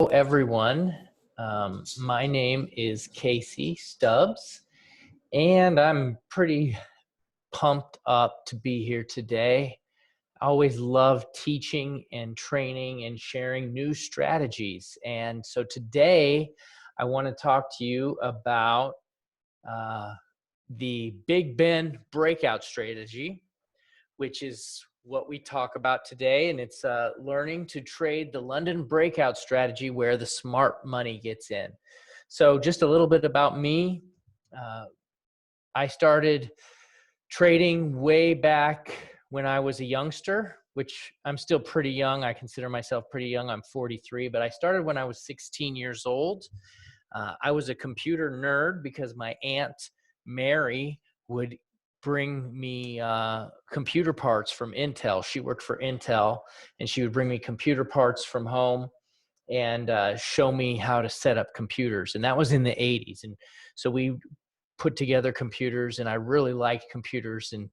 Hello, everyone. My name is Casey Stubbs, and I'm pretty pumped up to be here today. I always love teaching and training and sharing new strategies. And so today, I want to talk to you about the Big Ben Breakout Strategy, which is what we talk about today, and it's learning to trade the London breakout strategy where the smart money gets in. So just a little bit about me. I started trading way back when I was a youngster, which I'm still pretty young. I consider myself pretty young. I'm 43, but I started when I was 16 years old. I was a computer nerd because my Aunt Mary would bring me computer parts from Intel. She worked for Intel, and she would bring me computer parts from home and show me how to set up computers. And that was in the 80s. And so we put together computers, and I really liked computers. And,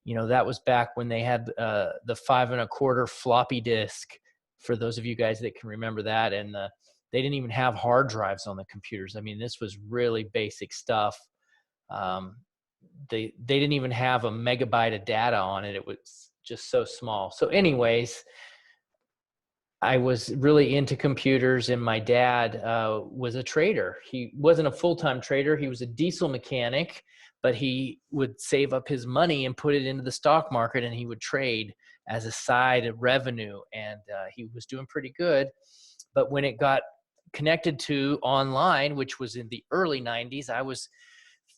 you know, that was back when they had the 5 1/4 floppy disk, for those of you guys that can remember that. And they didn't even have hard drives on the computers. I mean, this was really basic stuff. They didn't even have a megabyte of data on it. It was just so small. So anyways, I was really into computers, and my dad was a trader. He wasn't a full-time trader. He was a diesel mechanic, but he would save up his money and put it into the stock market, and he would trade as a side revenue, and he was doing pretty good. But when it got connected to online, which was in the early 90s, I was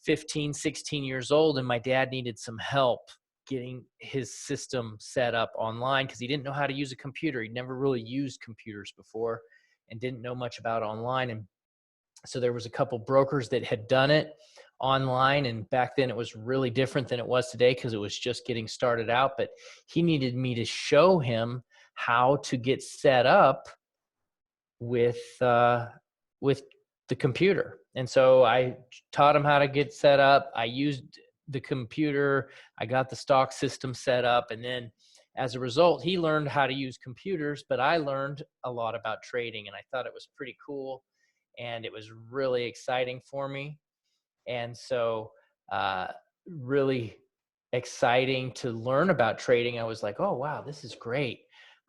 15, 16 years old, and my dad needed some help getting his system set up online because he didn't know how to use a computer. He'd never really used computers before and didn't know much about online. And so there was a couple brokers that had done it online, and back then it was really different than it was today because it was just getting started out. But he needed me to show him how to get set up with the computer. And so I taught him how to get set up. I used the computer. I got the stock system set up. And then as a result, he learned how to use computers, but I learned a lot about trading, and I thought it was pretty cool. And it was really exciting for me. And so really exciting to learn about trading. I was like, oh, wow, this is great.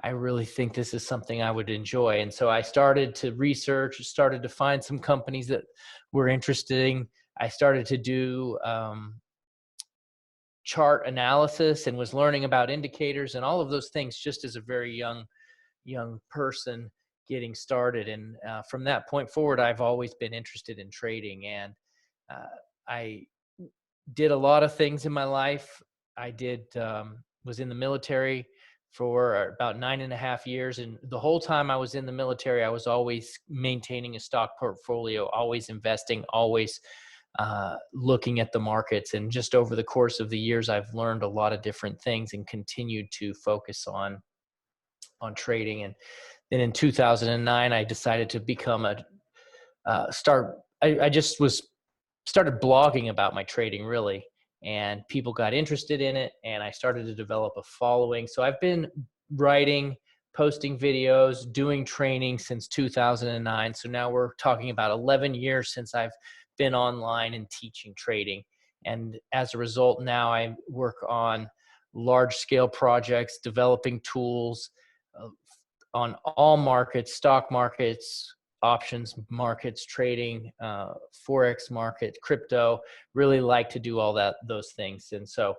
I really think this is something I would enjoy. And so I started to research, started to find some companies that were interesting. I started to do chart analysis and was learning about indicators and all of those things just as a very young person getting started. And from that point forward, I've always been interested in trading. And I did a lot of things in my life. I was in the military for about 9.5 years. And the whole time I was in the military, I was always maintaining a stock portfolio, always investing, always looking at the markets. And just over the course of the years, I've learned a lot of different things and continued to focus on trading. And then in 2009, I decided to become I just started blogging about my trading, really. And people got interested in it, and I started to develop a following. So I've been writing, posting videos, doing training since 2009. So now we're talking about 11 years since I've been online and teaching trading. And as a result, now I work on large-scale projects, developing tools on all markets, stock markets, options markets, trading, Forex market, crypto. Really like to do all those things. And so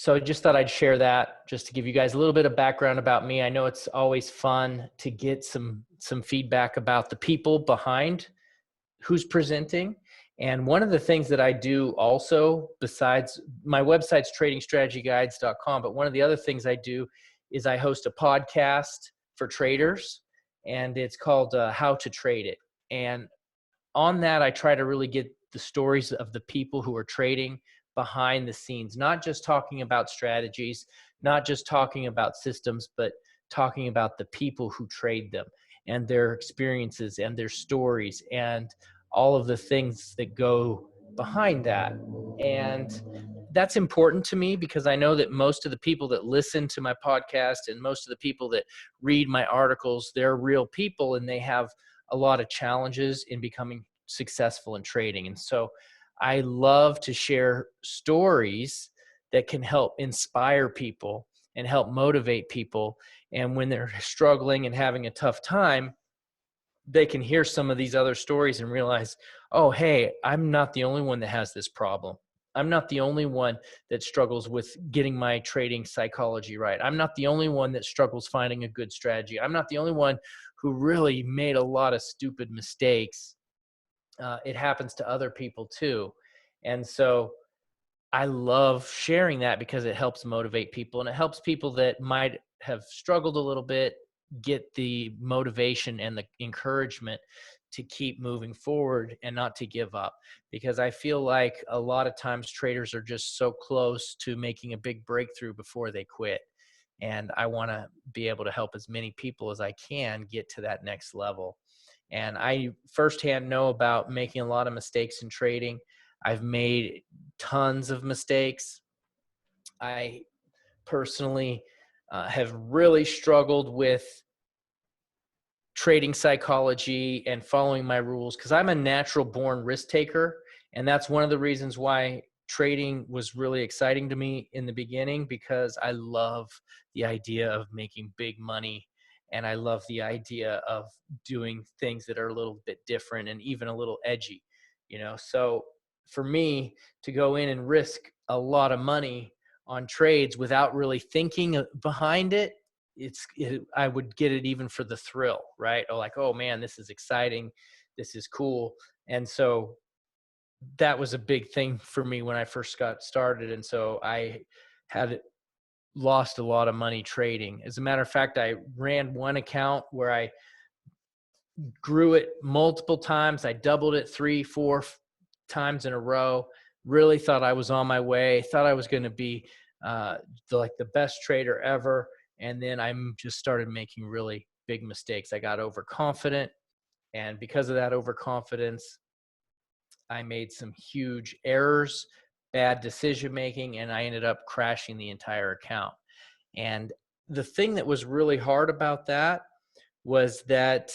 I just thought I'd share that just to give you guys a little bit of background about me. I know it's always fun to get some feedback about the people behind who's presenting. And one of the things that I do also, besides my website's tradingstrategyguides.com, but one of the other things I do is I host a podcast for traders, and it's called How to Trade It. And on that, I try to really get the stories of the people who are trading behind the scenes, not just talking about strategies, not just talking about systems, but talking about the people who trade them and their experiences and their stories and all of the things that go behind that. And that's important to me because I know that most of the people that listen to my podcast and most of the people that read my articles, they're real people and they have a lot of challenges in becoming successful in trading. And so I love to share stories that can help inspire people and help motivate people. And when they're struggling and having a tough time, they can hear some of these other stories and realize, oh, hey, I'm not the only one that has this problem. I'm not the only one that struggles with getting my trading psychology right. I'm not the only one that struggles finding a good strategy. I'm not the only one who really made a lot of stupid mistakes. It happens to other people too. And so I love sharing that because it helps motivate people and it helps people that might have struggled a little bit get the motivation and the encouragement to keep moving forward and not to give up. Because I feel like a lot of times traders are just so close to making a big breakthrough before they quit. And I want to be able to help as many people as I can get to that next level. And I firsthand know about making a lot of mistakes in trading. I've made tons of mistakes. I personally have really struggled with trading psychology and following my rules because I'm a natural born risk taker. And that's one of the reasons why trading was really exciting to me in the beginning, because I love the idea of making big money. And I love the idea of doing things that are a little bit different and even a little edgy, So for me to go in and risk a lot of money on trades without really thinking behind it, I would get it even for the thrill, right? Oh, like, oh man, this is exciting. This is cool. And so that was a big thing for me when I first got started. And so I had lost a lot of money trading. As a matter of fact, I ran one account where I grew it multiple times. I doubled it 3-4 times in a row. Really thought I was on my way. Thought I was going to be the best trader ever. And then I just started making really big mistakes. I got overconfident. And because of that overconfidence, I made some huge errors, bad decision making, and I ended up crashing the entire account. And the thing that was really hard about that was that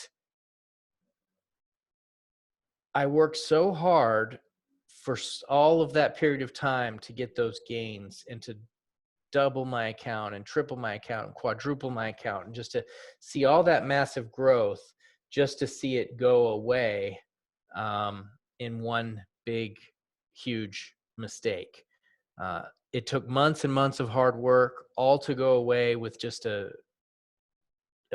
I worked so hard for all of that period of time to get those gains and to double my account and triple my account and quadruple my account, and just to see all that massive growth, just to see it go away in one big, huge mistake. It took months and months of hard work all to go away with just a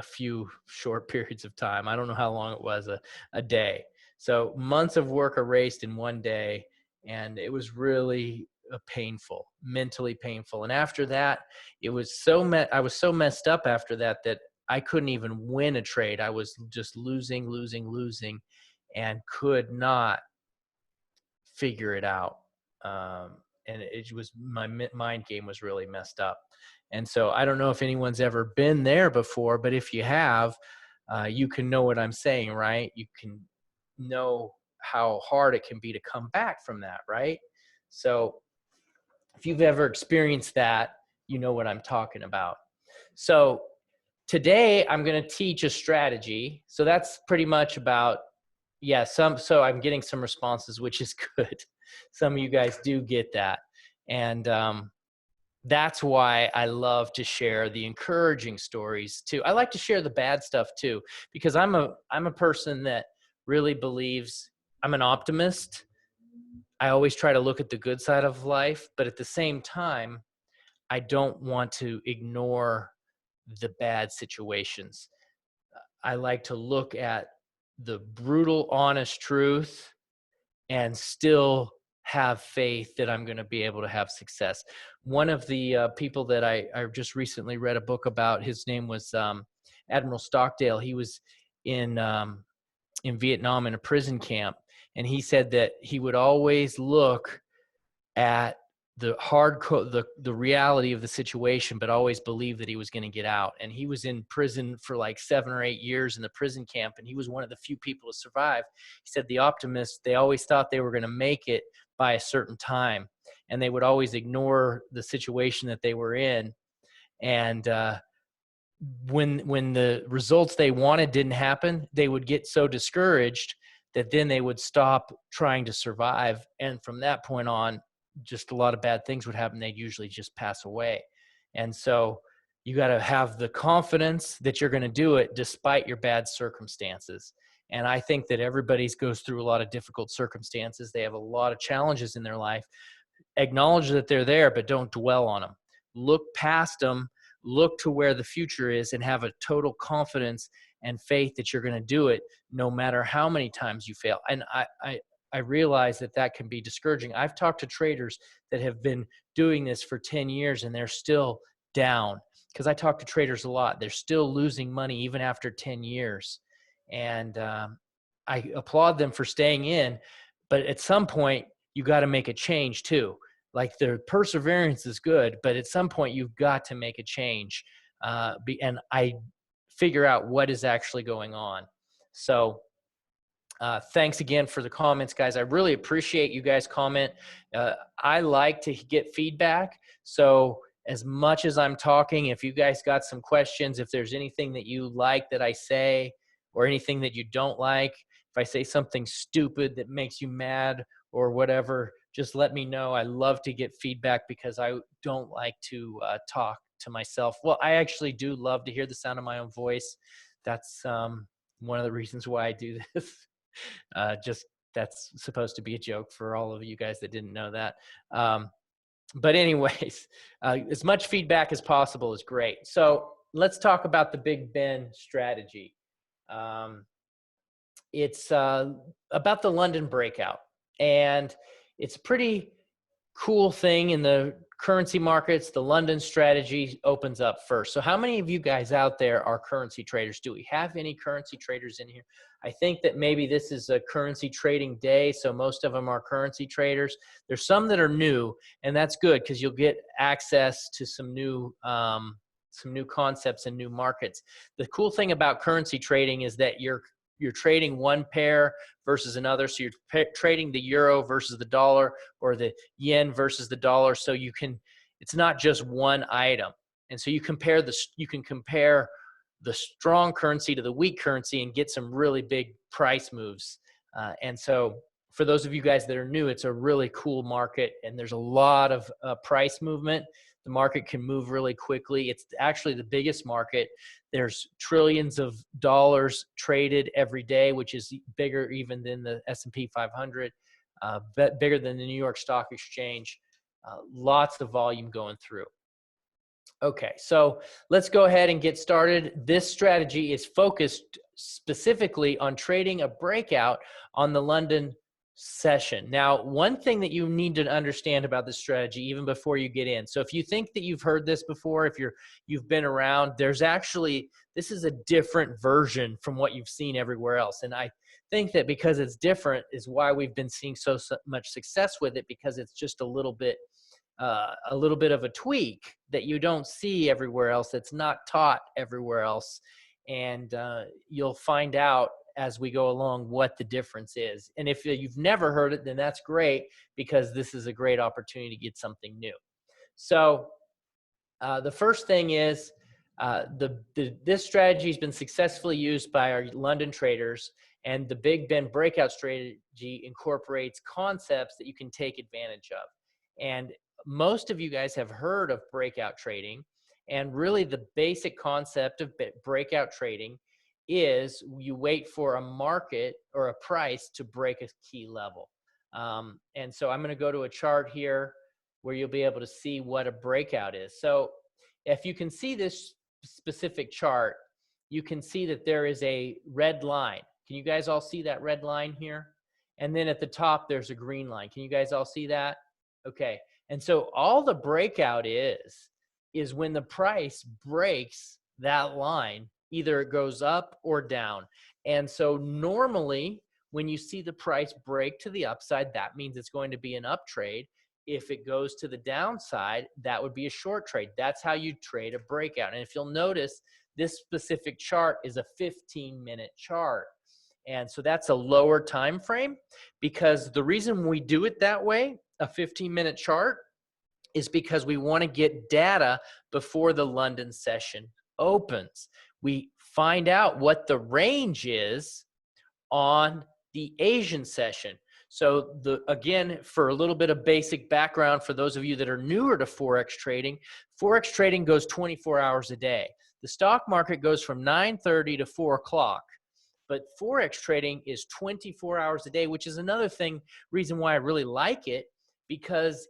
few short periods of time. I don't know how long it was, a day. So months of work erased in one day. And it was really painful, mentally painful. And after that, it was I was so messed up after that I couldn't even win a trade. I was just losing, and could not figure it out. And it was, my mind game was really messed up. And so I don't know if anyone's ever been there before, but if you have, you can know what I'm saying, right? You can know how hard it can be to come back from that, right? So if you've ever experienced that, you know what I'm talking about. So today I'm going to teach a strategy. So that's pretty much about, so I'm getting some responses, which is good. Some of you guys do get that. And that's why I love to share the encouraging stories too. I like to share the bad stuff too, because I'm a person that really believes, I'm an optimist. I always try to look at the good side of life, but at the same time, I don't want to ignore the bad situations. I like to look at the brutal, honest truth and still have faith that I'm going to be able to have success. One of the people that I just recently read a book about, his name was Admiral Stockdale. He was in Vietnam in a prison camp, and he said that he would always look at the the reality of the situation, but always believe that he was going to get out. And he was in prison for like 7 or 8 years in the prison camp, and he was one of the few people to survive. He said the optimists, they always thought they were going to make it by a certain time, and they would always ignore the situation that they were in. And when the results they wanted didn't happen, they would get so discouraged that then they would stop trying to survive. And from that point on, just a lot of bad things would happen. They'd usually just pass away. And so you got to have the confidence that you're going to do it despite your bad circumstances. And I think that everybody goes through a lot of difficult circumstances. They have a lot of challenges in their life. Acknowledge that they're there, but don't dwell on them. Look past them, look to where the future is, and have a total confidence and faith that you're going to do it no matter how many times you fail. And I realize that that can be discouraging. I've talked to traders that have been doing this for 10 years and they're still down, because I talk to traders a lot. They're still losing money even after 10 years. And I applaud them for staying in, but at some point you got to make a change too. Like, the perseverance is good, but at some point you've got to make a change. And I figure out what is actually going on. So thanks again for the comments, guys. I really appreciate you guys comment. I like to get feedback. So as much as I'm talking, if you guys got some questions, if there's anything that you like that I say, or anything that you don't like, if I say something stupid that makes you mad or whatever, just let me know. I love to get feedback because I don't like to talk to myself. Well, I actually do love to hear the sound of my own voice. That's one of the reasons why I do this. That's supposed to be a joke for all of you guys that didn't know that. But anyways, as much feedback as possible is great. So let's talk about the Big Ben strategy. It's about the London breakout, and it's a pretty cool thing in the currency markets. The London strategy opens up first. So how many of you guys out there are currency traders? Do we have any currency traders in here? I think that maybe this is a currency trading day, so most of them are currency traders. There's some that are new, and that's good because you'll get access to some new concepts and new markets. The cool thing about currency trading is that you're trading one pair versus another. So you're trading the euro versus the dollar, or the yen versus the dollar. So it's not just one item. And so you can compare the strong currency to the weak currency and get some really big price moves. And so for those of you guys that are new, it's a really cool market, and there's a lot of price movement. The market can move really quickly. It's actually the biggest market. There's trillions of dollars traded every day, which is bigger even than the S&P 500, bigger than the New York Stock Exchange. Lots of volume going through. Okay, so let's go ahead and get started. This strategy is focused specifically on trading a breakout on the London session. Now, one thing that you need to understand about this strategy even before you get in. So if you think that you've heard this before, if you've been around, this is a different version from what you've seen everywhere else. And I think that because it's different is why we've been seeing so much success with it, because it's just a little bit of a tweak that you don't see everywhere else, that's not taught everywhere else. And you'll find out as we go along what the difference is. And if you've never heard it, then that's great, because this is a great opportunity to get something new. So the first thing is this strategy has been successfully used by our London traders, and the Big Ben Breakout Strategy incorporates concepts that you can take advantage of. And most of you guys have heard of breakout trading, and really the basic concept of breakout trading is you wait for a market or a price to break a key level. And so I'm going to go to a chart here where you'll be able to see what a breakout is. So if you can see this specific chart, you can see that there is a red line. Can you guys all see that red line here? And then at the top, there's a green line. Can you guys all see that? Okay. And so all the breakout is when the price breaks that line. Either it goes up or down. And so normally when you see the price break to the upside, that means it's going to be an up trade. If it goes to the downside, that would be a short trade. That's how you trade a breakout. And if you'll notice, this specific chart is a 15-minute chart. And so that's a lower time frame, because the reason we do it that way a 15-minute chart is because we want to get data before the London session opens. We find out what the range is on the Asian session. So again, for a little bit of basic background for those of you that are newer to Forex trading goes 24 hours a day. The stock market goes from 9:30 to 4 o'clock. But Forex trading is 24 hours a day, which is another reason why I really like it, because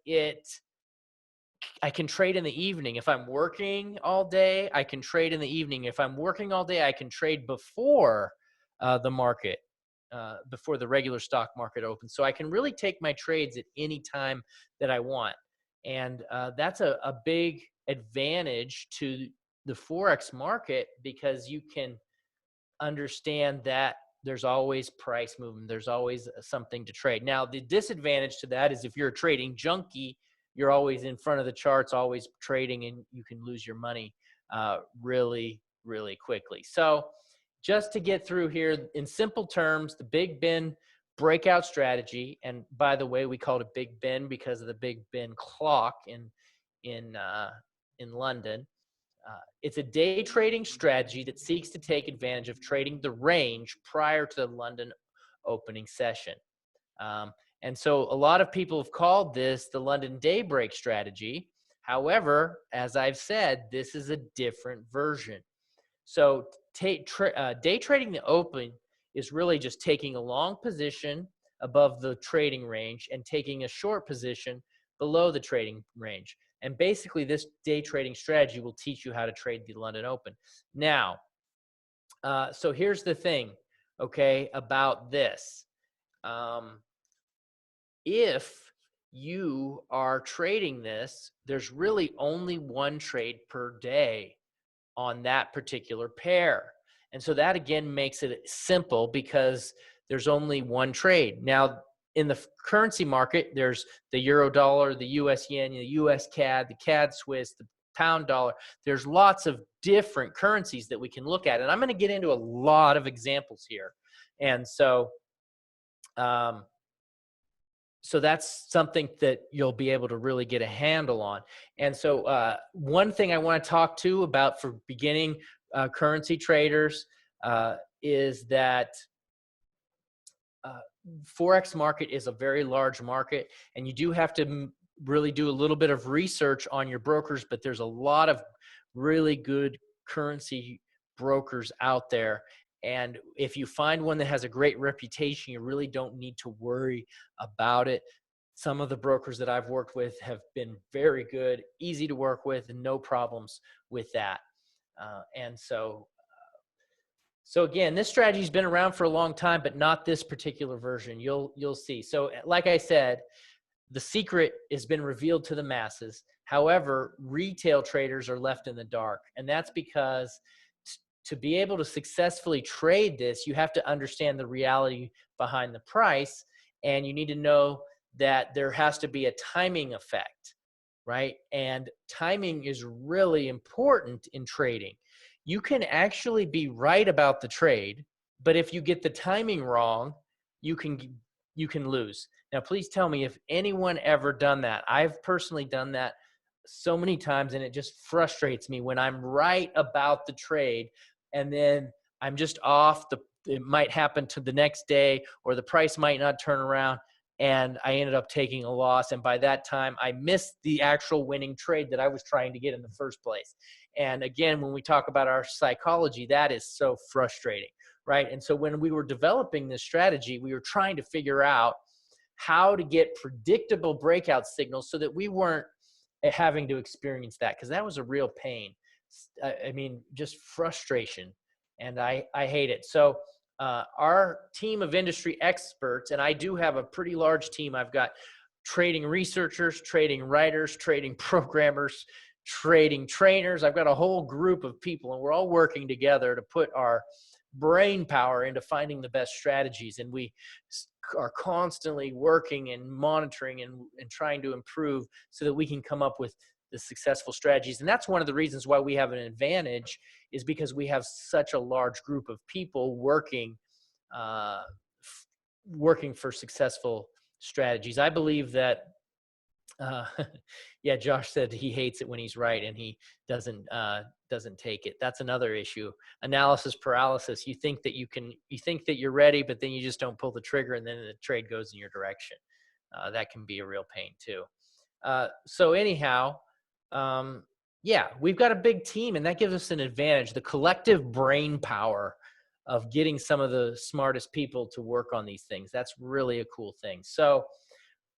I can trade in the evening. If I'm working all day, I can trade in the evening. If I'm working all day, I can trade before the market, before the regular stock market opens. So I can really take my trades at any time that I want. And that's a big advantage to the Forex market, because you can understand that there's always price movement. There's always something to trade. Now, the disadvantage to that is if you're a trading junkie, you're always in front of the charts, always trading, and you can lose your money really, really quickly. So just to get through here, in simple terms, the Big Ben breakout strategy, and by the way, we called it Big Ben because of the Big Ben clock in London. It's a day trading strategy that seeks to take advantage of trading the range prior to the London opening session. And so a lot of people have called this the London daybreak strategy. However, as I've said, this is a different version. So day trading the open is really just taking a long position above the trading range and taking a short position below the trading range. And basically, this day trading strategy will teach you how to trade the London Open. Now, so here's the thing, okay, about this. If you are trading this, there's really only one trade per day on that particular pair. And so that again makes it simple because there's only one trade. Now, in the currency market, there's the euro dollar, the US yen, the US CAD, the CAD Swiss, the pound dollar. There's lots of different currencies that we can look at. And I'm going to get into a lot of examples here. And so, so that's something that you'll be able to really get a handle on. And so one thing I want to talk to about for beginning currency traders is that Forex market is a very large market, and you do have to really do a little bit of research on your brokers, but there's a lot of really good currency brokers out there. And if you find one that has a great reputation, you really don't need to worry about it. Some of the brokers that I've worked with have been very good, easy to work with, and no problems with that. And so again, this strategy has been around for a long time, but not this particular version. You'll see. So like I said, the secret has been revealed to the masses. However, retail traders are left in the dark. And that's because to be able to successfully trade this, you have to understand the reality behind the price. And you need to know that there has to be a timing effect, right? And timing is really important in trading. You can actually be right about the trade, but if you get the timing wrong, you can lose. Now, please tell me if anyone ever done that. I've personally done that so many times, and it just frustrates me when I'm right about the trade and then I'm just off. It might happen to the next day, or the price might not turn around, and I ended up taking a loss. And by that time, I missed the actual winning trade that I was trying to get in the first place. And again, when we talk about our psychology, that is so frustrating, right? And so when we were developing this strategy, we were trying to figure out how to get predictable breakout signals so that we weren't having to experience that, because that was a real pain. I mean, just frustration, and I hate it. So our team of industry experts, and I do have a pretty large team. I've got trading researchers, trading writers, trading programmers, trading trainers. I've got a whole group of people, and we're all working together to put our brain power into finding the best strategies. And we are constantly working and monitoring and trying to improve so that we can come up with the successful strategies. And that's one of the reasons why we have an advantage, is because we have such a large group of people working for successful strategies. I believe that Uh, yeah, Josh said he hates it when he's right and he doesn't take it. That's another issue. Analysis paralysis. You think that you're ready, but then you just don't pull the trigger, and then the trade goes in your direction. That can be a real pain too. So anyhow, um, yeah, we've got a big team, and that gives us an advantage. The collective brain power of getting some of the smartest people to work on these things. That's really a cool thing. So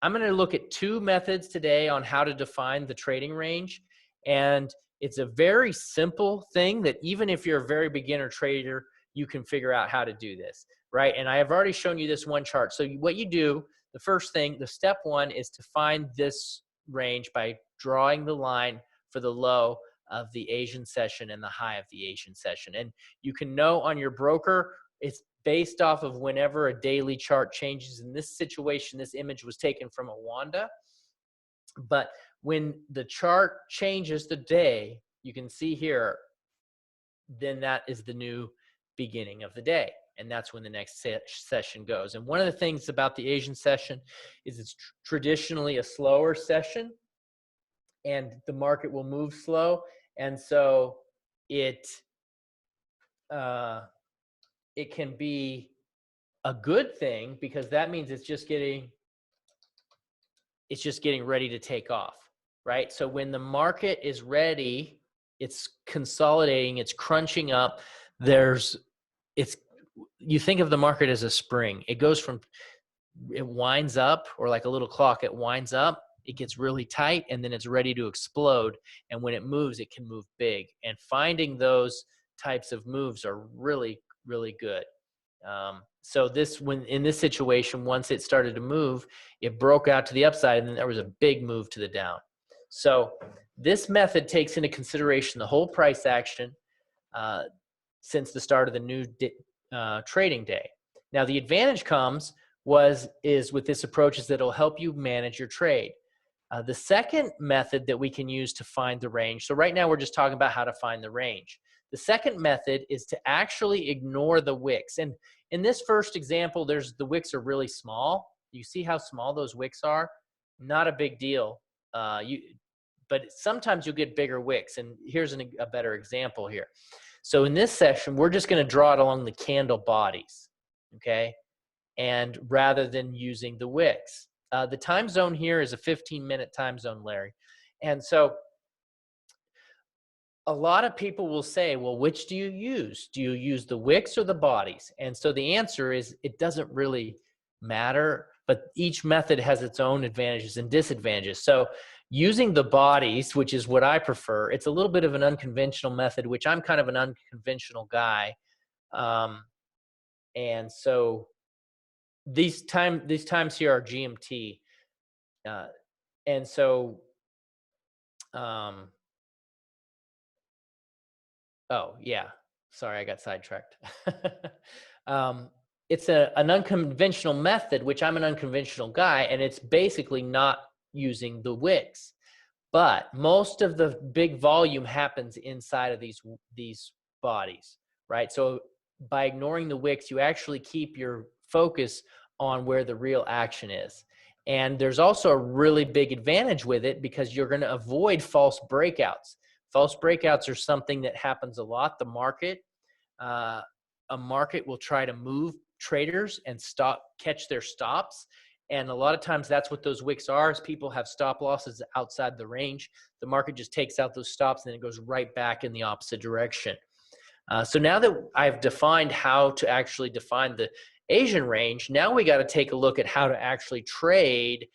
I'm going to look at two methods today on how to define the trading range. And it's a very simple thing that even if you're a very beginner trader, you can figure out how to do this, right? And I have already shown you this one chart. So what you do, the first thing, the step one is to find this range by drawing the line for the low of the Asian session and the high of the Asian session. And you can know on your broker, it's based off of whenever a daily chart changes. In this situation, this image was taken from a Wanda. But when the chart changes the day, you can see here, then that is the new beginning of the day. And that's when the next session goes. And one of the things about the Asian session is it's traditionally a slower session, and the market will move slow. And so it can be a good thing because that means it's just getting ready to take off, right? So when the market is ready, it's consolidating, it's crunching up. You think of the market as a spring. It winds up, or like a little clock, it winds up, it gets really tight, and then it's ready to explode. And when it moves, it can move big. And finding those types of moves are really, really good. So in this situation, once it started to move, it broke out to the upside, and then there was a big move to the down. So this method takes into consideration the whole price action since the start of the new trading day. Now, the advantage is with this approach is that it'll help you manage your trade. The second method that we can use to find the range, so right now we're just talking about how to find the range. The second method is to actually ignore the wicks. And in this first example, the wicks are really small. You see how small those wicks are? Not a big deal. But sometimes you'll get bigger wicks. And here's a better example here. So in this session, we're just going to draw it along the candle bodies, okay? And rather than using the wicks. The time zone here is a 15-minute time zone, Larry. And so a lot of people will say, well, which do you use? Do you use the wicks or the bodies? And so the answer is it doesn't really matter, but each method has its own advantages and disadvantages. So using the bodies, which is what I prefer, it's a little bit of an unconventional method, which I'm kind of an unconventional guy. And so these times here are GMT. And so, oh, yeah. Sorry, I got sidetracked. It's an unconventional method, which I'm an unconventional guy, and it's basically not using the wicks. But most of the big volume happens inside of these bodies, right? So by ignoring the wicks, you actually keep your focus on where the real action is. And there's also a really big advantage with it because you're going to avoid false breakouts. False breakouts are something that happens a lot. A market will try to move traders and catch their stops. And a lot of times that's what those wicks are, is people have stop losses outside the range. The market just takes out those stops and then it goes right back in the opposite direction. So now that I've defined how to actually define the Asian range, now we got to take a look at how to actually trade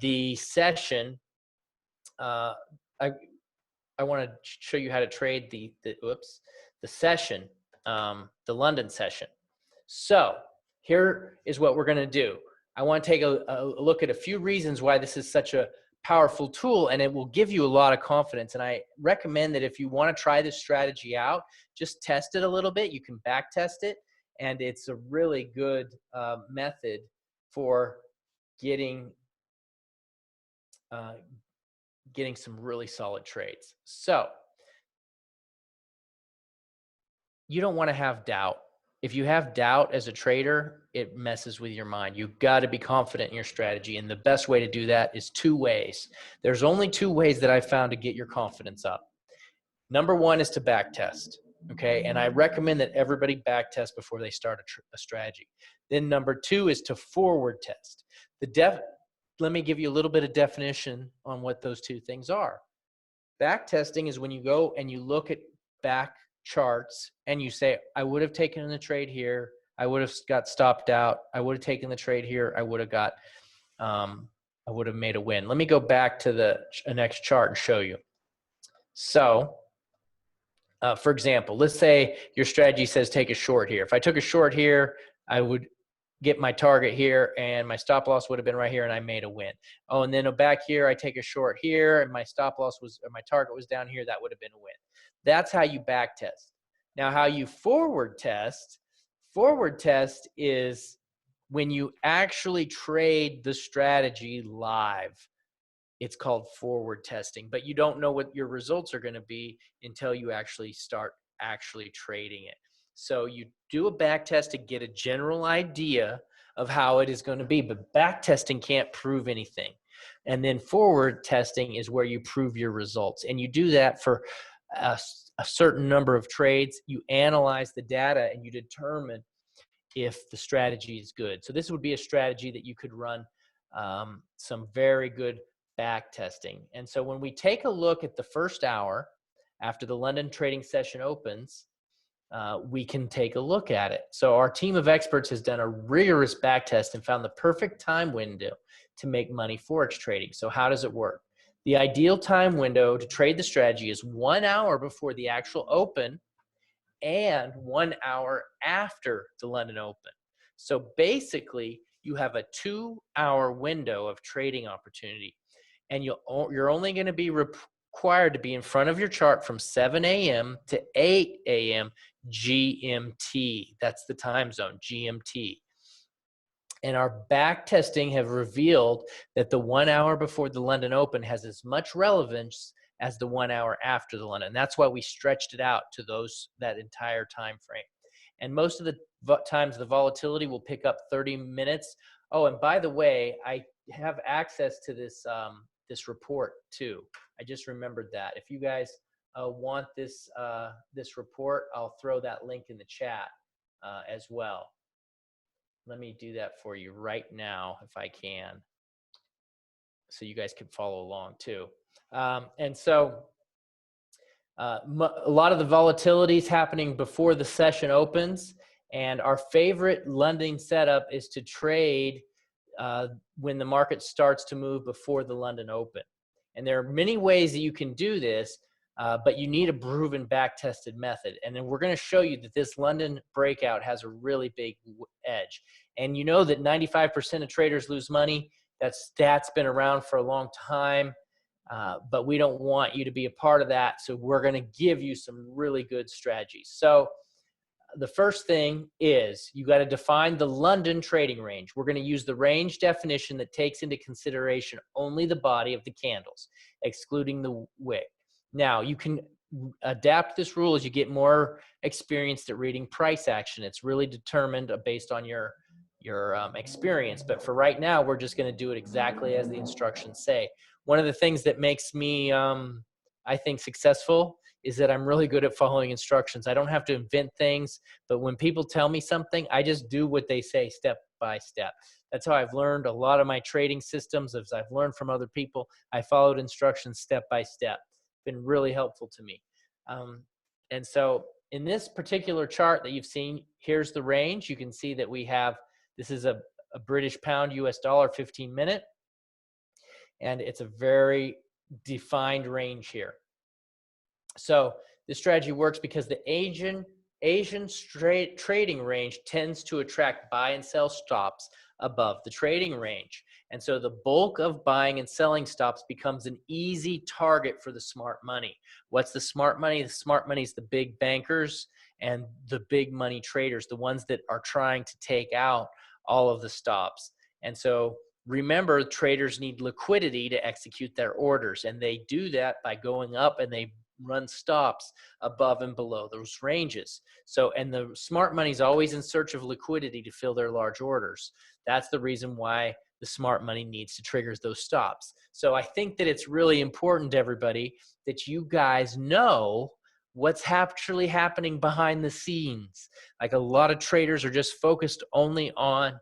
the session. I want to show you how to trade the session, the London session. So here is what we're going to do. I want to take a look at a few reasons why this is such a powerful tool, and it will give you a lot of confidence. And I recommend that if you want to try this strategy out, just test it a little bit. You can back test it, and it's a really good method for getting some really solid trades. So you don't want to have doubt if you have doubt as a trader, it messes with your mind. You've got to be confident in your strategy. And the best way to do that is two ways. There's only two ways that I've found to get your confidence up. Number one is to back test. Okay. And I recommend that everybody back test before they start a strategy. Then number two is to forward test. Let me give you a little bit of definition on what those two things are. Back testing is when you go and you look at back charts and you say, I would have taken the trade here. I would have got stopped out. I would have taken the trade here. I would have made a win. Let me go back to the next chart and show you. So, for example, let's say your strategy says take a short here. If I took a short here, I would get my target here and my stop loss would have been right here and I made a win. Oh, and then back here, I take a short here and my stop loss was, or my target was down here, that would have been a win. That's how you back test. Now, how you forward test is when you actually trade the strategy live. It's called forward testing, but you don't know what your results are going to be until you actually start trading it. So you do a back test to get a general idea of how it is going to be, but back testing can't prove anything. And then forward testing is where you prove your results. And you do that for a certain number of trades. You analyze the data and you determine if the strategy is good. So this would be a strategy that you could run some very good back testing. And so when we take a look at the first hour after the London trading session opens, we can take a look at it. So our team of experts has done a rigorous back test and found the perfect time window to make money Forex trading. So how does it work? The ideal time window to trade the strategy is 1 hour before the actual open and 1 hour after the London Open. So basically, you have a 2-hour window of trading opportunity, and you're only going to be required to be in front of your chart from 7 a.m. to 8 a.m. GMT. That's the time zone, GMT. And our back testing have revealed that the 1 hour before the London Open has as much relevance as the 1 hour after the London. That's why we stretched it out to that entire time frame. And most of the times the volatility will pick up 30 minutes. Oh, and by the way, I have access to this this report too. I just remembered that. If you guys want this this report, I'll throw that link in the chat as well. Let me do that for you right now if I can, so you guys can follow along too. And so a lot of the volatility is happening before the session opens, and our favorite London setup is to trade when the market starts to move before the London Open. And there are many ways that you can do this, but you need a proven back-tested method. And then we're going to show you that this London breakout has a really big edge. And you know that 95% of traders lose money. That stat's been around for a long time, but we don't want you to be a part of that. So we're going to give you some really good strategies. So the first thing is you got to define the London trading range. We're going to use the range definition that takes into consideration only the body of the candles, excluding the wick. Now, you can adapt this rule as you get more experienced at reading price action. It's really determined based on your experience. But for right now, we're just going to do it exactly as the instructions say. One of the things that makes me, I think, successful is that I'm really good at following instructions. I don't have to invent things, but when people tell me something, I just do what they say step by step. That's how I've learned a lot of my trading systems. As I've learned from other people, I followed instructions step by step. Been really helpful to me. And so in this particular chart that you've seen, here's the range. You can see that we have, this is a British pound US dollar 15-minute, and it's a very defined range here. So this strategy works because the Asian trading range tends to attract buy and sell stops above the trading range. And so the bulk of buying and selling stops becomes an easy target for the smart money. What's the smart money? The smart money is the big bankers and the big money traders, the ones that are trying to take out all of the stops. And so remember, traders need liquidity to execute their orders, and they do that by going up and they run stops above and below those ranges. So, and the smart money is always in search of liquidity to fill their large orders. That's the reason why the smart money needs to trigger those stops. So I think that it's really important to everybody that you guys know what's actually happening behind the scenes. Like a lot of traders are just focused only on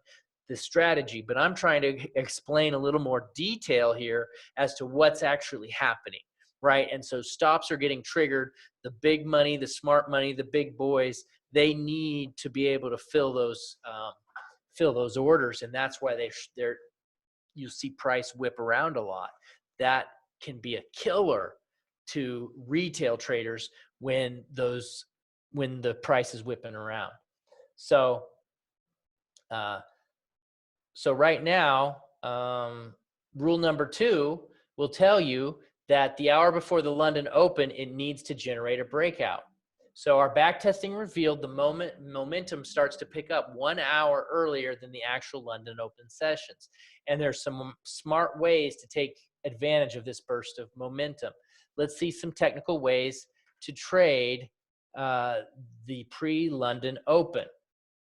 the strategy, but I'm trying to explain a little more detail here as to what's actually happening, right? And so stops are getting triggered. The big money, the smart money, the big boys, they need to be able to fill those orders, and that's why you see price whip around a lot. That can be a killer to retail traders when the price is whipping around. So right now, rule number 2 will tell you that the hour before the London Open, it needs to generate a breakout. So our backtesting revealed the momentum starts to pick up 1 hour earlier than the actual London Open sessions. And there's some smart ways to take advantage of this burst of momentum. Let's see some technical ways to trade the pre-London Open.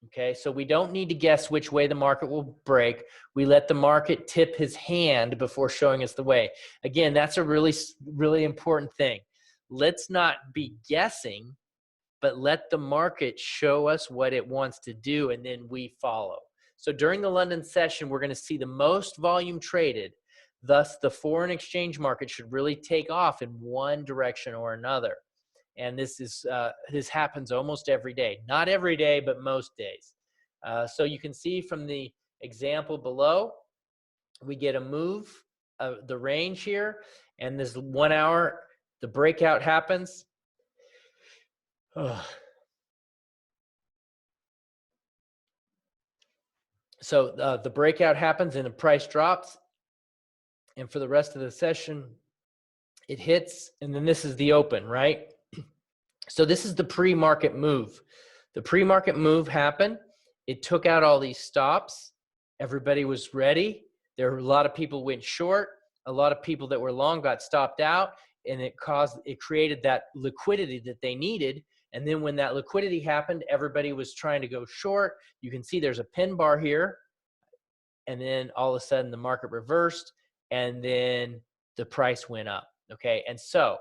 Okay, so we don't need to guess which way the market will break. We let the market tip his hand before showing us the way. Again, that's a really, really important thing. Let's not be guessing, but let the market show us what it wants to do, and then we follow. So during the London session, we're going to see the most volume traded. Thus, the foreign exchange market should really take off in one direction or another. And this happens almost every day. Not every day, but most days. So you can see from the example below, we get a move of the range here, and this 1 hour, the breakout happens. So the breakout happens and the price drops, and for the rest of the session, it hits, and then this is the open, right? So this is the pre-market move. The pre-market move happened. It took out all these stops. Everybody was ready. There were a lot of people went short. A lot of people that were long got stopped out, and it created that liquidity that they needed. And then when that liquidity happened, everybody was trying to go short. You can see there's a pin bar here. And then all of a sudden the market reversed, and then the price went up. Okay, and so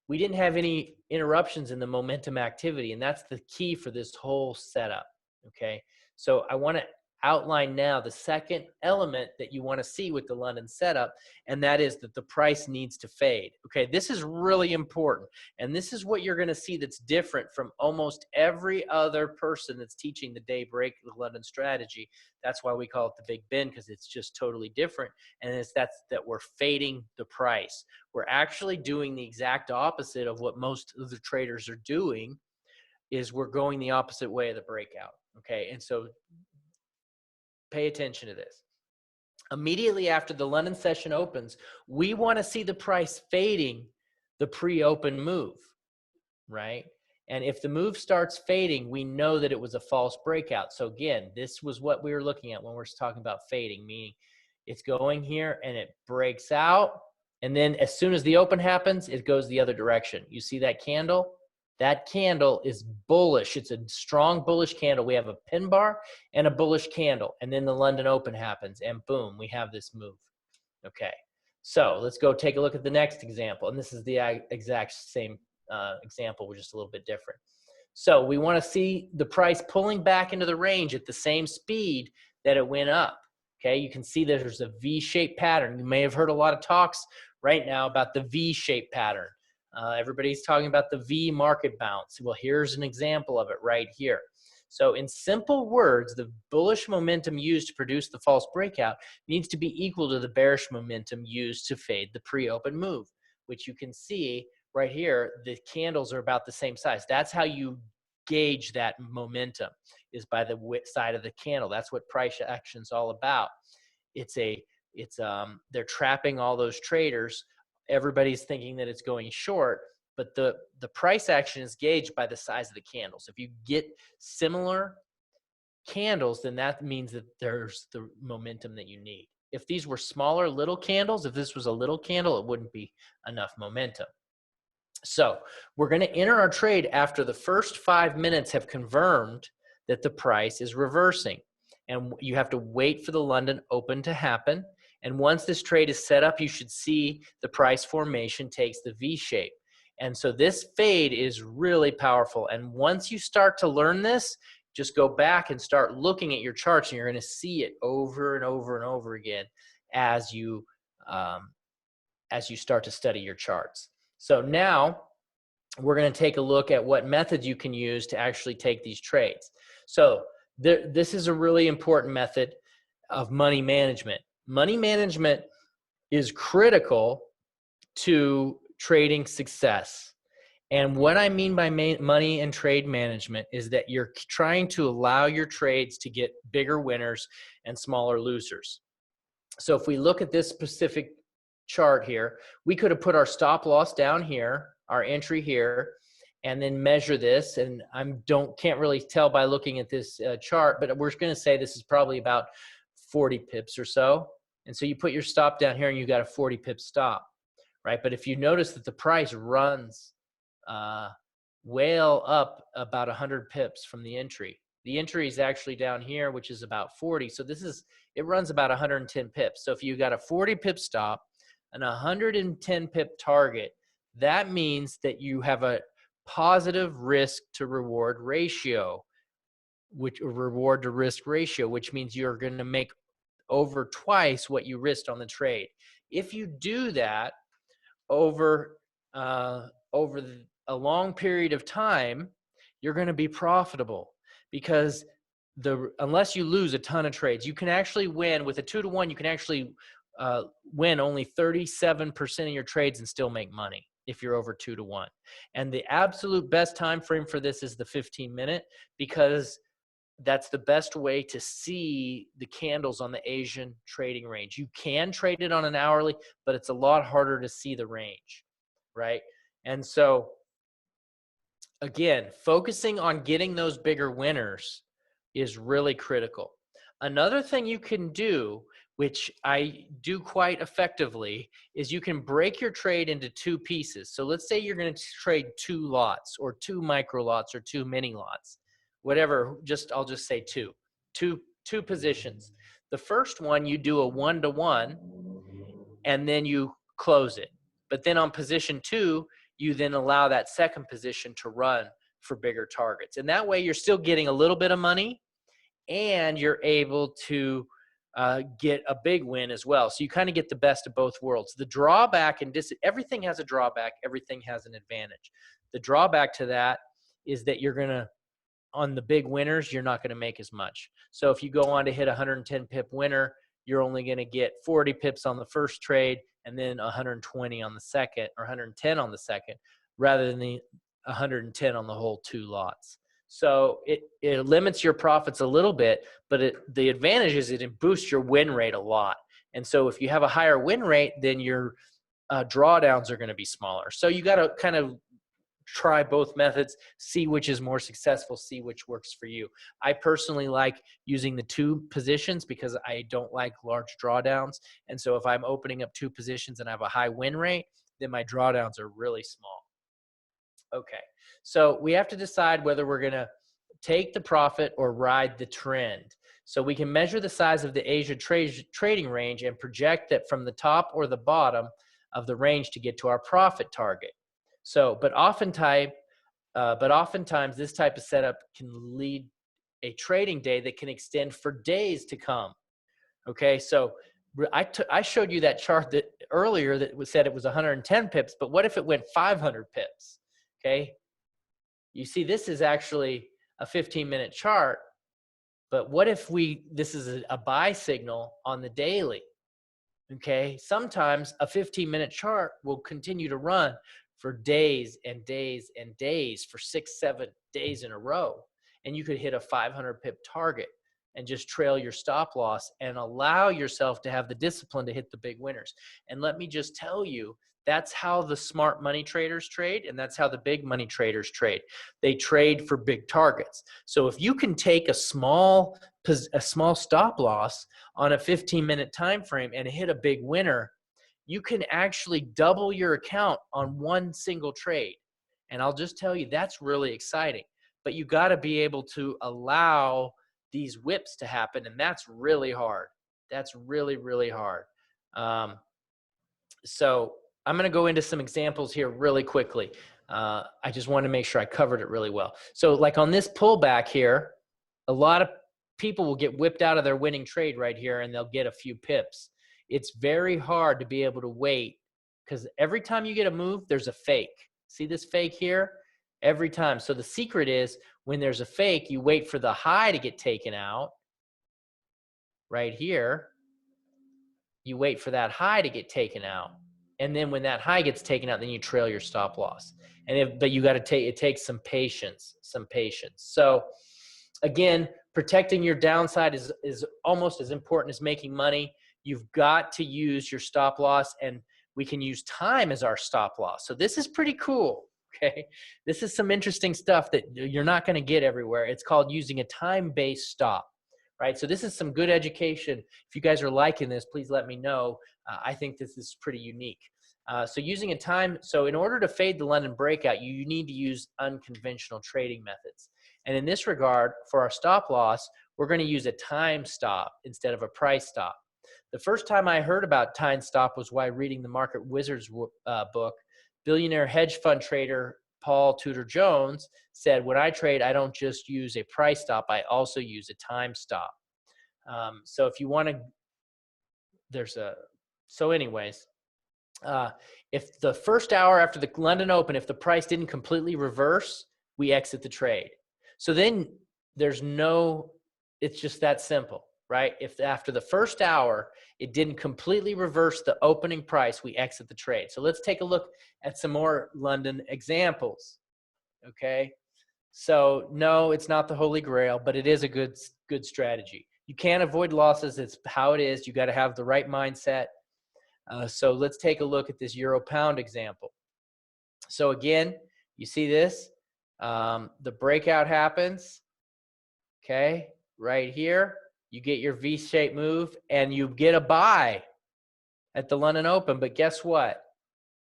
we didn't have any interruptions in the momentum activity, and that's the key for this whole setup. Okay, so I want to outline now the second element that you want to see with the London setup, and that is that the price needs to fade. Okay, this is really important, and this is what you're going to see that's different from almost every other person that's teaching the daybreak London strategy. That's why we call it the Big Ben, because it's just totally different, and it's that we're fading the price. We're actually doing the exact opposite of what most of the traders are doing. Is we're going the opposite way of the breakout. Okay, and so pay attention to this. Immediately after the London session opens, we want to see the price fading the pre-open move, right? And if the move starts fading, we know that it was a false breakout. So again, this was what we were looking at when we're talking about fading, meaning it's going here and it breaks out. And then as soon as the open happens, it goes the other direction. You see that candle? That candle is bullish. It's a strong bullish candle. We have a pin bar and a bullish candle. And then the London Open happens, and boom, we have this move. Okay, so let's go take a look at the next example. And this is the exact same example, which is a little bit different. So we want to see the price pulling back into the range at the same speed that it went up. Okay, you can see there's a V-shaped pattern. You may have heard a lot of talks right now about the V-shaped pattern. Everybody's talking about the V market bounce. Well, here's an example of it right here. So in simple words, the bullish momentum used to produce the false breakout needs to be equal to the bearish momentum used to fade the pre-open move, which you can see right here. The candles are about the same size. That's how you gauge that momentum, is by the side of the candle. That's what price action is all about. They're trapping all those traders. Everybody's thinking that it's going short, but the price action is gauged by the size of the candles. If you get similar candles, then that means that there's the momentum that you need. If these were smaller little candles, if this was a little candle, it wouldn't be enough momentum. So we're going to enter our trade after the first 5 minutes have confirmed that the price is reversing. And you have to wait for the London open to happen. And once this trade is set up, you should see the price formation takes the V shape. And so this fade is really powerful. And once you start to learn this, just go back and start looking at your charts, and you're going to see it over and over and over again as you start to study your charts. So now we're going to take a look at what methods you can use to actually take these trades. So this is a really important method of money management. Money management is critical to trading success. And what I mean by money and trade management is that you're trying to allow your trades to get bigger winners and smaller losers. So if we look at this specific chart here, we could have put our stop loss down here, our entry here, and then measure this. And I can't really tell by looking at this chart, but we're going to say this is probably about 40 pips or so. And so you put your stop down here and you got a 40 pip stop, right? But if you notice that the price runs well up about 100 pips from the entry. The entry is actually down here, which is about 40. So it runs about 110 pips. So if you got a 40 pip stop and a 110 pip target, that means that you have a positive risk to reward ratio, which reward to risk ratio, which means you're going to make over twice what you risked on the trade. If you do that over a long period of time, you're going to be profitable, because unless you lose a ton of trades, you can actually win with a 2-to-1. You can actually win only 37% of your trades and still make money if you're over 2-to-1. And the absolute best time frame for this is the 15-minute, because that's the best way to see the candles on the Asian trading range. You can trade it on an hourly, but it's a lot harder to see the range, right? And so again, focusing on getting those bigger winners is really critical. Another thing you can do, which I do quite effectively, is you can break your trade into 2 pieces. So let's say you're going to trade 2 lots or 2 micro lots or 2 mini lots, whatever. I'll just say two positions. The first one, you do a 1-to-1 and then you close it. But then on position 2, you then allow that second position to run for bigger targets. And that way you're still getting a little bit of money, and you're able to get a big win as well. So you kind of get the best of both worlds. The drawback, and everything has a drawback, everything has an advantage. The drawback to that is that on the big winners, you're not going to make as much. So if you go on to hit 110 pip winner, you're only going to get 40 pips on the first trade and then 120 on the second, or 110 on the second, rather than the 110 on the whole 2 lots. So it limits your profits a little bit, but the advantage is it boosts your win rate a lot. And so if you have a higher win rate, then your drawdowns are going to be smaller. So you got to kind of try both methods, see which is more successful, see which works for you. I personally like using the 2 positions because I don't like large drawdowns. And so if I'm opening up 2 positions and I have a high win rate, then my drawdowns are really small. Okay, so we have to decide whether we're going to take the profit or ride the trend. So we can measure the size of the Asia trading range and project that from the top or the bottom of the range to get to our profit target. So, but oftentimes this type of setup can lead a trading day that can extend for days to come. Okay, so I showed you that chart earlier that said it was 110 pips, but what if it went 500 pips? Okay, you see this is actually a 15-minute chart, but what if this is a buy signal on the daily? Okay, sometimes a 15-minute chart will continue to run for days and days and days, for 6-7 days in a row, and you could hit a 500 pip target and just trail your stop loss and allow yourself to have the discipline to hit the big winners. And let me just tell you, that's how the smart money traders trade, and that's how the big money traders trade. They trade for big targets. So if you can take a small stop loss on a 15-minute time frame and hit a big winner, you can actually double your account on one single trade. And I'll just tell you, that's really exciting. But you got to be able to allow these whips to happen, and that's really hard. That's really, really hard. So I'm going to go into some examples here really quickly. I just want to make sure I covered it really well. So like on this pullback here, a lot of people will get whipped out of their winning trade right here, and they'll get a few pips. It's very hard to be able to wait, because every time you get a move, there's a fake. See this fake here? Every time. So the secret is, when there's a fake, you wait for the high to get taken out right here. You wait for that high to get taken out. And then when that high gets taken out, then you trail your stop loss. But you got to take, it takes some patience, So again, protecting your downside is almost as important as making money. You've got to use your stop loss, and we can use time as our stop loss. So this is pretty cool. Okay. This is some interesting stuff that you're not going to get everywhere. It's called using a time-based stop. Right? So this is some good education. If you guys are liking this, please let me know. I think this is pretty unique. So using a time, so in order to fade the London breakout, you need to use unconventional trading methods. And in this regard, for our stop loss, we're going to use a time stop instead of a price stop. The first time I heard about time stop was while reading the Market Wizards book. Billionaire hedge fund trader Paul Tudor Jones said, when I trade, I don't just use a price stop, I also use a time stop. So if you want to, if the first hour after the London Open, if the price didn't completely reverse, we exit the trade. So then it's just that simple, right? If after the first hour, it didn't completely reverse the opening price, we exit the trade. So let's take a look at some more London examples. Okay. So no, it's not the Holy Grail, but it is a good strategy. You can't avoid losses. It's how it is. You got to have the right mindset. So let's take a look at this Euro Pound example. So again, you see this, the breakout happens. Okay. Right here, you get your V-shaped move and you get a buy at the London Open. But guess what?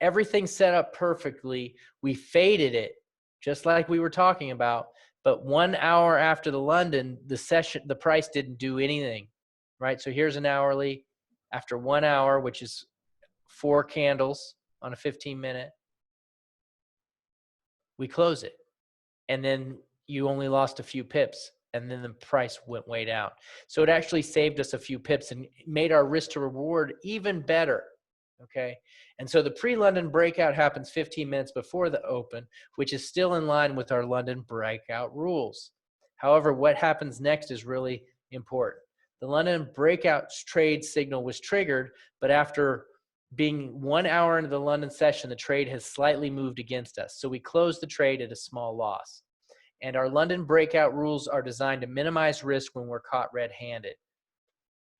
Everything's set up perfectly. We faded it just like we were talking about. But 1 hour after the London, the price didn't do anything, right? So here's an hourly after 1 hour, which is 4 candles on a 15-minute. We close it. And then you only lost a few pips. And then the price went way down. So it actually saved us a few pips and made our risk to reward even better. Okay. And so the pre-London breakout happens 15 minutes before the open, which is still in line with our London breakout rules. However, what happens next is really important. The London breakout trade signal was triggered, but after being 1 hour into the London session, the trade has slightly moved against us. So we closed the trade at a small loss. And our London breakout rules are designed to minimize risk when we're caught red-handed.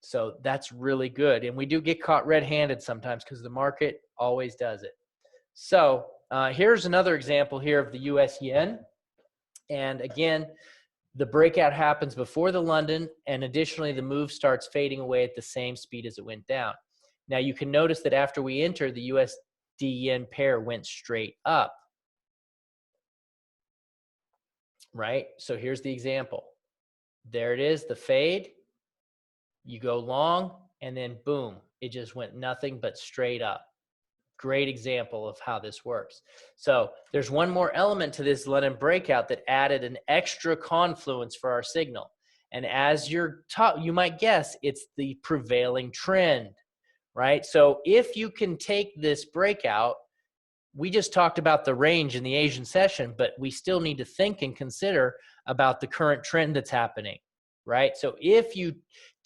So that's really good. And we do get caught red-handed sometimes because the market always does it. So here's another example here of the US yen. And again, the breakout happens before the London, and additionally, the move starts fading away at the same speed as it went down. Now you can notice that after we entered, the USD yen pair went straight up. Right? So here's the example. There it is, the fade. You go long, and then boom, it just went nothing but straight up. Great example of how this works. So there's one more element to this London breakout that added an extra confluence for our signal. And as you're taught, you might guess it's the prevailing trend, right? So if you can take this breakout, we just talked about the range in the Asian session, but we still need to think and consider about the current trend that's happening, right? So if you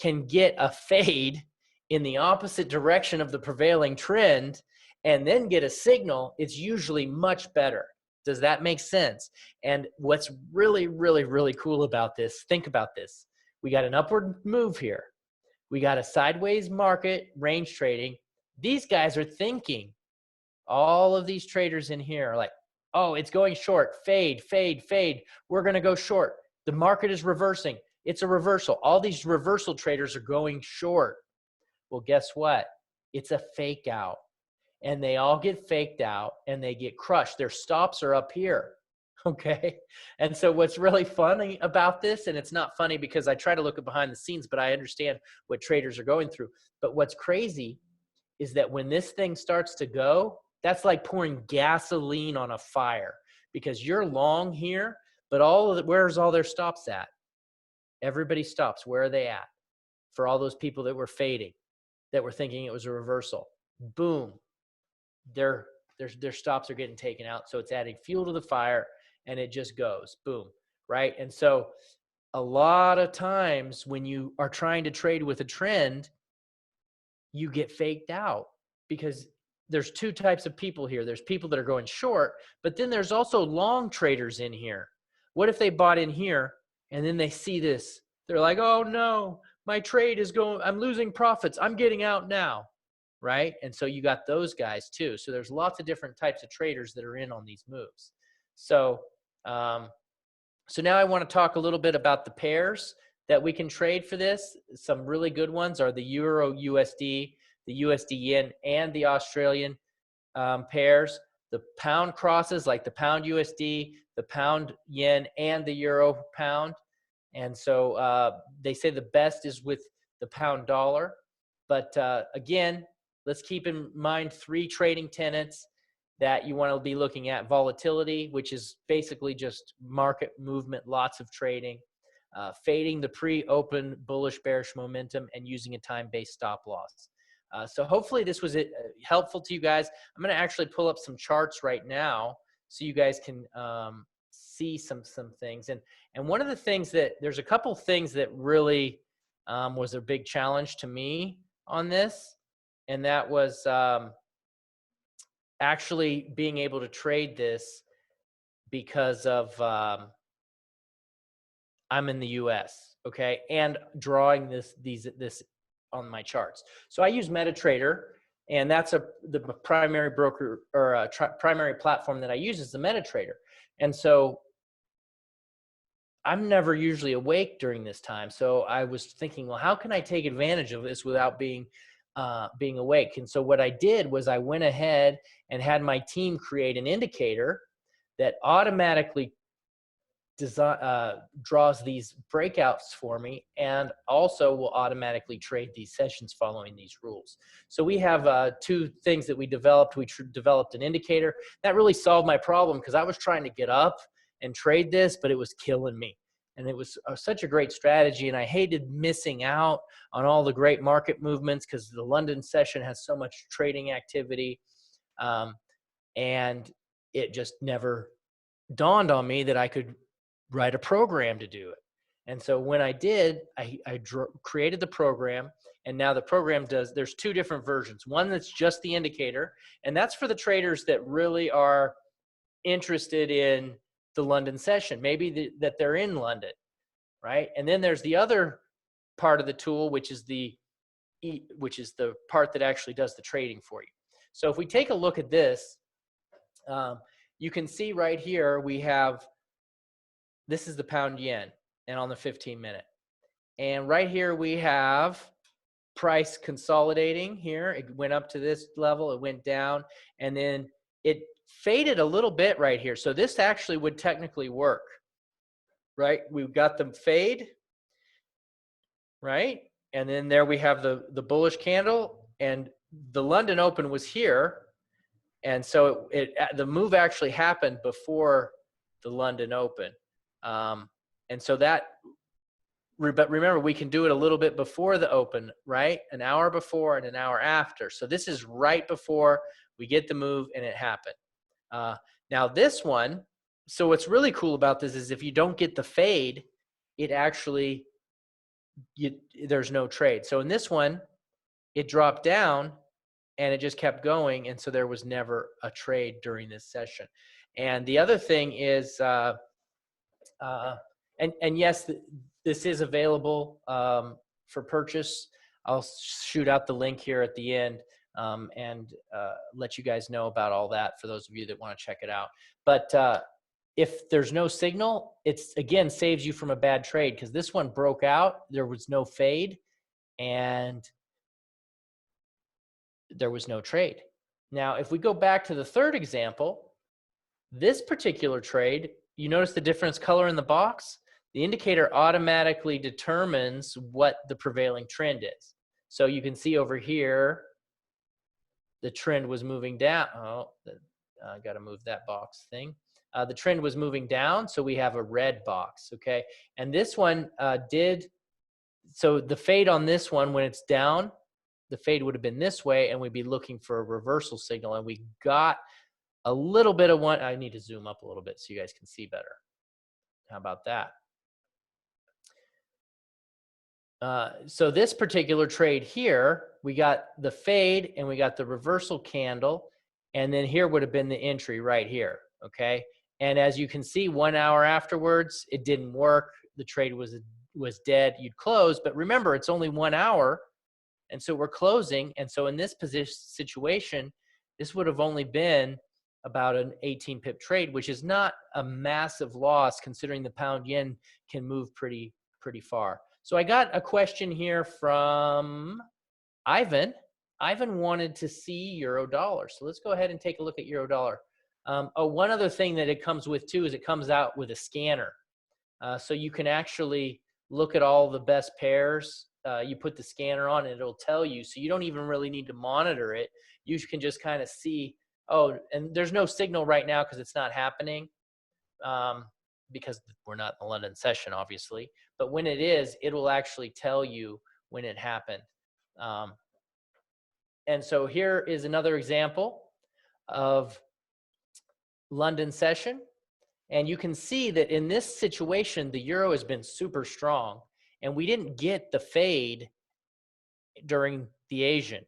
can get a fade in the opposite direction of the prevailing trend and then get a signal, it's usually much better. Does that make sense? And what's really, really, really cool about this, think about this. We got an upward move here. We got a sideways market, range trading. These guys are thinking, all of these traders in here are like, oh, it's going short, fade, fade, fade. We're going to go short. The market is reversing. It's a reversal. All these reversal traders are going short. Well, guess what? It's a fake out. And they all get faked out and they get crushed. Their stops are up here. Okay. And so what's really funny about this, and it's not funny because I try to look at behind the scenes, but I understand what traders are going through. But what's crazy is that when this thing starts to go, that's like pouring gasoline on a fire, because you're long here, but where's all their stops at? Everybody stops. Where are they at? For all those people that were fading, that were thinking it was a reversal, boom, their stops are getting taken out. So it's adding fuel to the fire, and it just goes boom, right? And so a lot of times when you are trying to trade with a trend, you get faked out, because there's two types of people here. There's people that are going short, but then there's also long traders in here. What if they bought in here and then they see this? They're like, oh no, my trade is going, I'm losing profits, I'm getting out now, right? And so you got those guys too. So there's lots of different types of traders that are in on these moves. So, so now I want to talk a little bit about the pairs that we can trade for this. Some really good ones are the Euro USD, the USD Yen, and the Australian pairs. The pound crosses, like the pound USD, the pound Yen, and the Euro pound. And so they say the best is with the pound dollar. But again, let's keep in mind 3 trading tenets that you want to be looking at. Volatility, which is basically just market movement, lots of trading. Fading the pre-open bullish bearish momentum, and using a time-based stop loss. So hopefully this was helpful to you guys. I'm going to actually pull up some charts right now so you guys can see some things. And one of the things there's a couple things that really was a big challenge to me on this, and that was actually being able to trade this because of I'm in the US, okay, and drawing this on my charts. So I use MetaTrader, and that's the primary broker, or primary platform that I use is the MetaTrader. And so I'm never usually awake during this time. So I was thinking, well, how can I take advantage of this without being awake? And so what I did was I went ahead and had my team create an indicator that automatically draws these breakouts for me, and also will automatically trade these sessions following these rules. So we have 2 things that we developed. We developed an indicator that really solved my problem, because I was trying to get up and trade this, but it was killing me. And it was such a great strategy, and I hated missing out on all the great market movements, because the London session has so much trading activity, and it just never dawned on me that I could write a program to do it. And so when I did, I created the program, and now the program there's 2 different versions. One that's just the indicator, and that's for the traders that really are interested in the London session, maybe that they're in London, right? And then there's the other part of the tool, which is the part that actually does the trading for you. So if we take a look at this, you can see right here we have, this is the pound yen, and on the 15-minute. And right here we have price consolidating here. It went up to this level, it went down, and then it faded a little bit right here. So this actually would technically work, right? We've got the fade, right? And then there we have the bullish candle, and the London Open was here. And so the move actually happened before the London Open. And so but remember, we can do it a little bit before the open, right? An hour before and an hour after. So this is right before we get the move, and it happened. Now this one, so what's really cool about this is if you don't get the fade, it actually, there's no trade. So in this one, it dropped down and it just kept going. And so there was never a trade during this session. And the other thing is, and yes, this is available for purchase. I'll shoot out the link here at the end and let you guys know about all that for those of you that want to check it out. But if there's no signal, it's, again, saves you from a bad trade, because this one broke out. There was no fade, and there was no trade. Now, if we go back to the third example, this particular trade, you notice the difference color in the box? The indicator automatically determines what the prevailing trend is. So you can see over here, the trend was moving down. Oh, I got to move that box thing. The trend was moving down, so we have a red box, okay? And this one so the fade on this one, when it's down, the fade would have been this way, and we'd be looking for a reversal signal, and we got a little bit of one. I need to zoom up a little bit so you guys can see better. How about that? So this particular trade here, we got the fade and we got the reversal candle, and then here would have been the entry right here, okay? And as you can see, 1 hour afterwards, it didn't work. The trade was dead. You'd close, but remember, it's only 1 hour, and so we're closing. And so in this situation, this would have only been about an 18 pip trade, which is not a massive loss considering the pound yen can move pretty far. So I got a question here from Ivan. Ivan wanted to see euro dollar. So let's go ahead and take a look at euro dollar. One other thing that it comes with too is it comes out with a scanner. So you can actually look at all the best pairs. You put the scanner on and it'll tell you. So you don't even really need to monitor it. You can just kind of see, oh, and there's no signal right now because it's not happening. Because we're not in the London session, obviously. But when it is, it will actually tell you when it happened. And so here is another example of London session. And you can see that in this situation, the euro has been super strong. And we didn't get the fade during the Asian.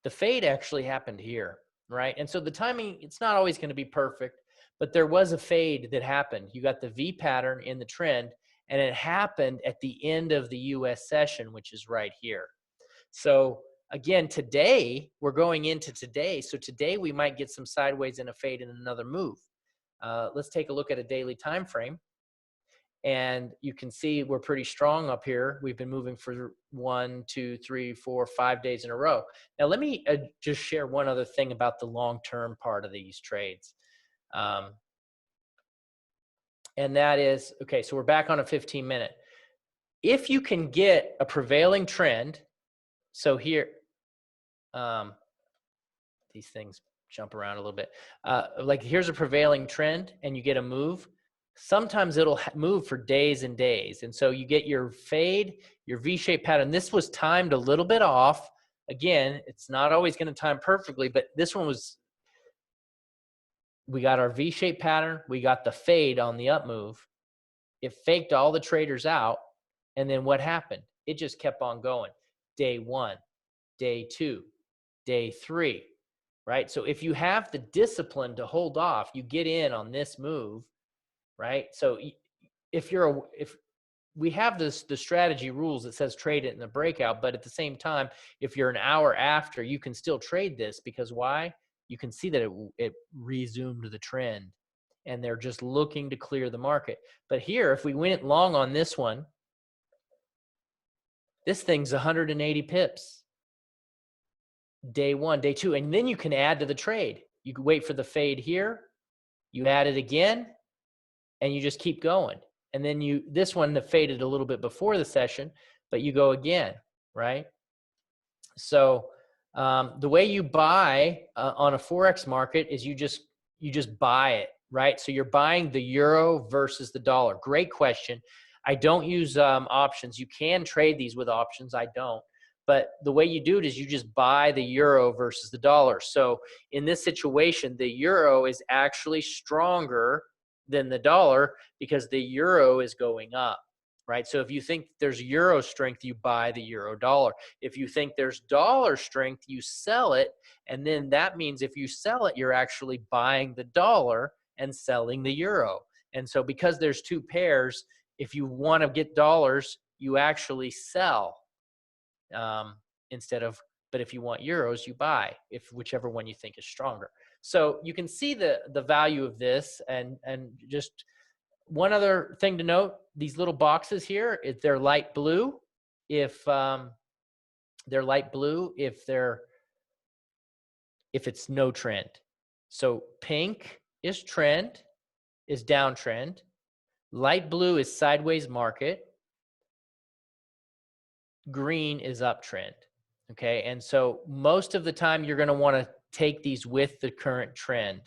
The fade actually happened here, right? And so the timing, it's not always going to be perfect. But there was a fade that happened. You got the V pattern in the trend, and it happened at the end of the US session, which is right here. So again, today, we're going into today. So today we might get some sideways and a fade and another move. Let's take a look at a daily time frame. And you can see we're pretty strong up here. We've been moving for 1, 2, 3, 4, 5 days in a row. Now, let me just share one other thing about the long-term part of these trades. And that is, okay, so we're back on a 15-minute. If you can get a prevailing trend, so here, these things jump around a little bit. Like here's a prevailing trend and you get a move. Sometimes it'll move for days and days. And so you get your fade, your V-shaped pattern. This was timed a little bit off. Again, it's not always going to time perfectly, but this one was, we got our V-shaped pattern. We got the fade on the up move. It faked all the traders out. And then what happened? It just kept on going. Day 1, day 2, day 3, right? So if you have the discipline to hold off, you get in on this move, right? So if we have the strategy rules that says trade it in the breakout, but at the same time, if you're an hour after, you can still trade this because why? You can see that it resumed the trend and they're just looking to clear the market. But here, if we went long on this one, this thing's 180 pips. Day 1, day 2, and then you can add to the trade. You can wait for the fade here, you add it again, and you just keep going. And then this one faded a little bit before the session, but you go again, right? So the way you buy on a Forex market is you just buy it, right? So you're buying the euro versus the dollar. Great question. I don't use options. You can trade these with options. I don't. But the way you do it is you just buy the euro versus the dollar. So in this situation, the euro is actually stronger than the dollar because the euro is going up, right? So if you think there's euro strength, you buy the euro dollar. If you think there's dollar strength, you sell it. And then that means if you sell it, you're actually buying the dollar and selling the euro. And so because there's two pairs, if you want to get dollars, you actually sell instead of, but if you want euros, you buy, if whichever one you think is stronger. So you can see the value of this. And just one other thing to note, these little boxes here, if they're light blue, if they're if it's no trend. So pink is trend, is downtrend. Light blue is sideways market. Green is uptrend. Okay, and so most of the time you're going to want to take these with the current trend.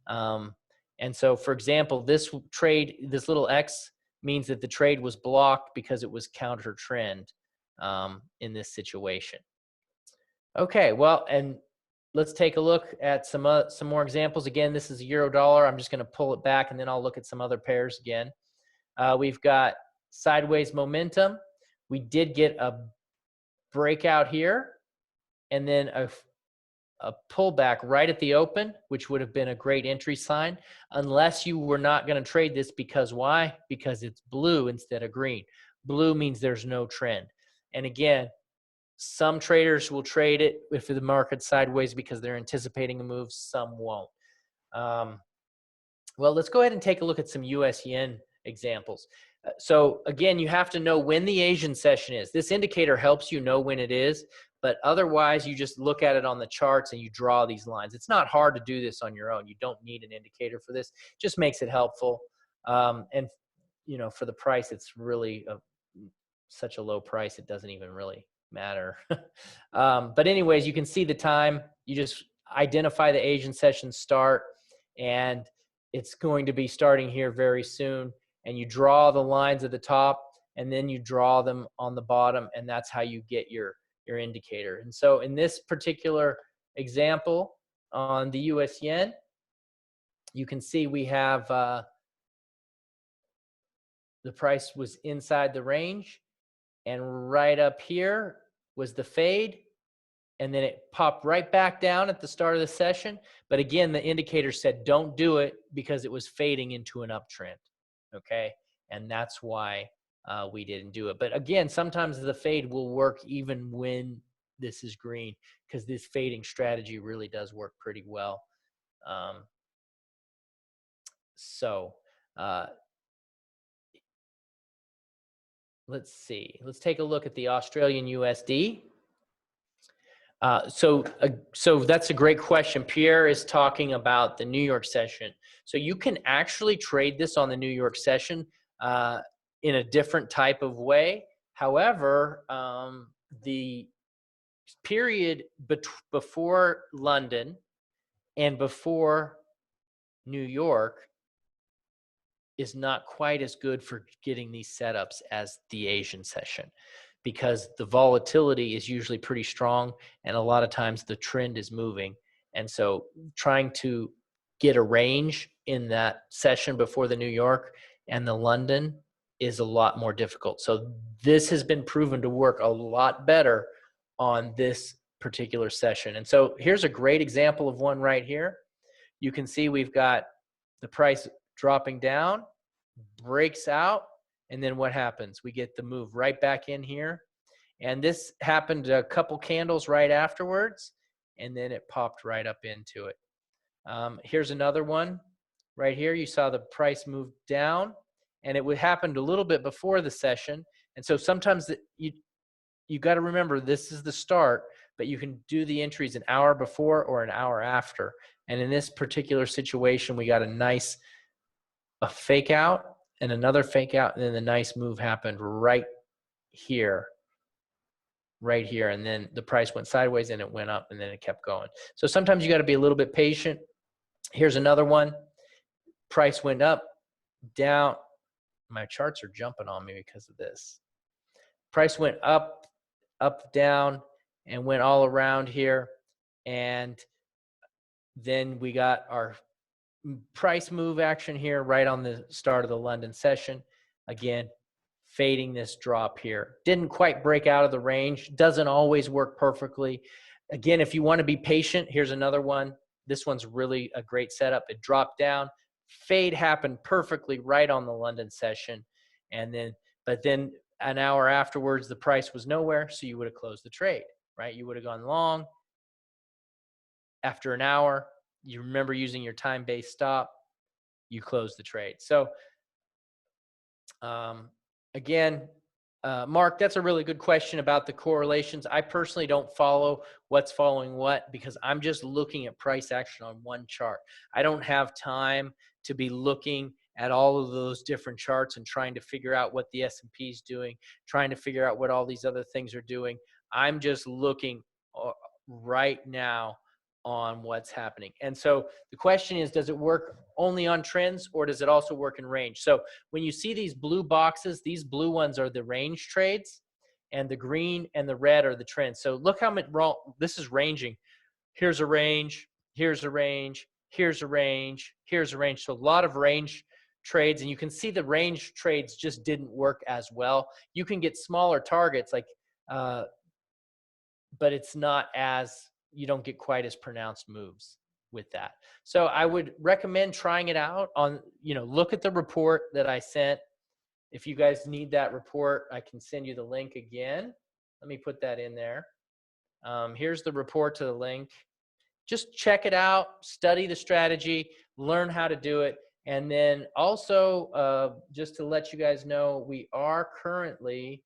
And so, for example, this trade, this little X means that the trade was blocked because it was counter trend in this situation. Okay, well, and let's take a look at some more examples. Again, this is euro dollar. I'm just going to pull it back, and then I'll look at some other pairs again. We've got sideways momentum. We did get a breakout here, and then a pullback right at the open, which would have been a great entry sign, unless you were not going to trade this. Because why? Because it's blue instead of green. Blue means there's no trend. And again, some traders will trade it if the market's sideways because they're anticipating a move. Some won't. Well, let's go ahead and take a look at some US yen examples. So again, you have to know when the Asian session is. This indicator helps you know when it is, but otherwise you just look at it on the charts and you draw these lines. It's not hard to do this on your own. You don't need an indicator for this. It just makes it helpful. And you know, for the price, it's really such a low price, it doesn't even really matter. But anyways, you can see the time. You just identify the Asian session start, and it's going to be starting here very soon. And you draw the lines at the top, and then you draw them on the bottom, and that's how you get your indicator. And so in this particular example on the US yen, you can see we have the price was inside the range, and right up here was the fade, and then it popped right back down at the start of the session. But again, the indicator said don't do it because it was fading into an uptrend. Okay, and that's why we didn't do it. But again, sometimes the fade will work even when this is green, because this fading strategy really does work pretty well. Let's see. Let's take a look at the Australian USD. So that's a great question. Pierre is talking about the New York session. So you can actually trade this on the New York session in a different type of way. However, the period before London and before New York is not quite as good for getting these setups as the Asian session, because the volatility is usually pretty strong and a lot of times the trend is moving. And so trying to get a range in that session before the New York and the London is a lot more difficult. So this has been proven to work a lot better on this particular session. And so here's a great example of one right here. You can see we've got the price dropping down, breaks out, and then what happens? We get the move right back in here. And this happened a couple candles right afterwards, and then it popped right up into it. Here's another one right here. You saw the price move down, and it happened a little bit before the session. And so sometimes you got to remember this is the start, but you can do the entries an hour before or an hour after. And in this particular situation, we got a fake out and another fake out, and then the nice move happened right here, and then the price went sideways and it went up and then it kept going. So sometimes you got to be a little bit patient. Here's another one. Price went up, down. My charts are jumping on me because of this. Price went up, down, and went all around here. And then we got our price move action here right on the start of the London session. Again, fading this drop here. Didn't quite break out of the range. Doesn't always work perfectly. Again, if you want to be patient, here's another one. This one's really a great setup. It dropped down. Fade happened perfectly right on the London session. But then an hour afterwards, the price was nowhere, so you would have closed the trade, right? You would have gone long. After an hour, you remember using your time-based stop, you close the trade. So again, Mark, that's a really good question about the correlations. I personally don't follow what's following what because I'm just looking at price action on one chart. I don't have time to be looking at all of those different charts and trying to figure out what the S&P is doing, trying to figure out what all these other things are doing. I'm just looking right now on what's happening. And so the question is, does it work only on trends or does it also work in range? So when you see these blue boxes, these blue ones are the range trades and the green and the red are the trends. So look how much this is ranging. Here's a range, here's a range, here's a range, here's a range. So a lot of range trades, and you can see the range trades just didn't work as well. You can get smaller targets like, but it's not as, you don't get quite as pronounced moves with that. So I would recommend trying it out on, look at the report that I sent. If you guys need that report, I can send you the link again. Let me put that in there. Here's the report to the link. Just check it out, study the strategy, learn how to do it. And then also, just to let you guys know, we are currently,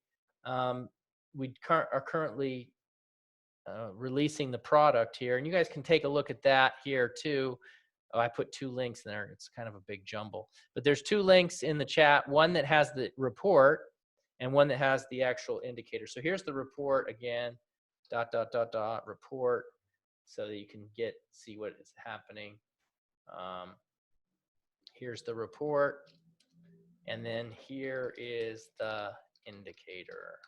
releasing the product here, and you guys can take a look at that here too. Oh, I put two links in there. It's kind of a big jumble, but there's two links in the chat, one that has the report and one that has the actual indicator. So here's the report again, ... report, so that you can see what is happening. Here's the report, and then here is the indicator.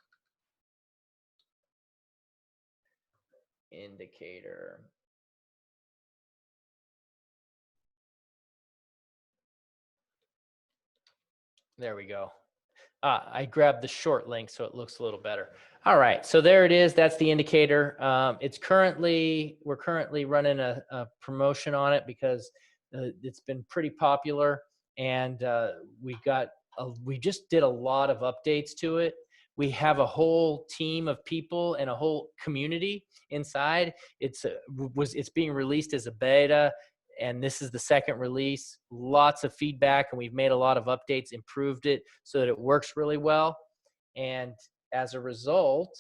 There we go. I grabbed the short link so it looks a little better. All right, so there it is. That's the indicator. We're currently running a promotion on it because it's been pretty popular, and we just did a lot of updates to it. We have a whole team of people and a whole community inside. It's being released as a beta, and this is the second release. Lots of feedback, and we've made a lot of updates, improved it so that it works really well. And as a result,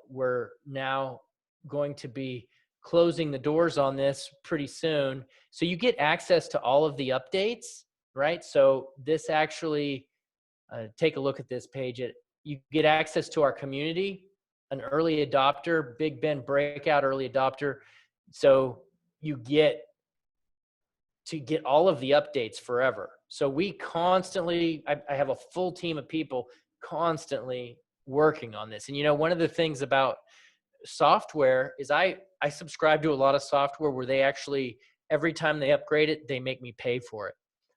we're now going to be closing the doors on this pretty soon. So you get access to all of the updates, right? So this actually, take a look at this page. You get access to our community, an early adopter, Big Ben Breakout early adopter. So you get to get all of the updates forever. So we constantly, I have a full team of people constantly working on this. And one of the things about software is I subscribe to a lot of software where they actually, every time they upgrade it, they make me pay for it.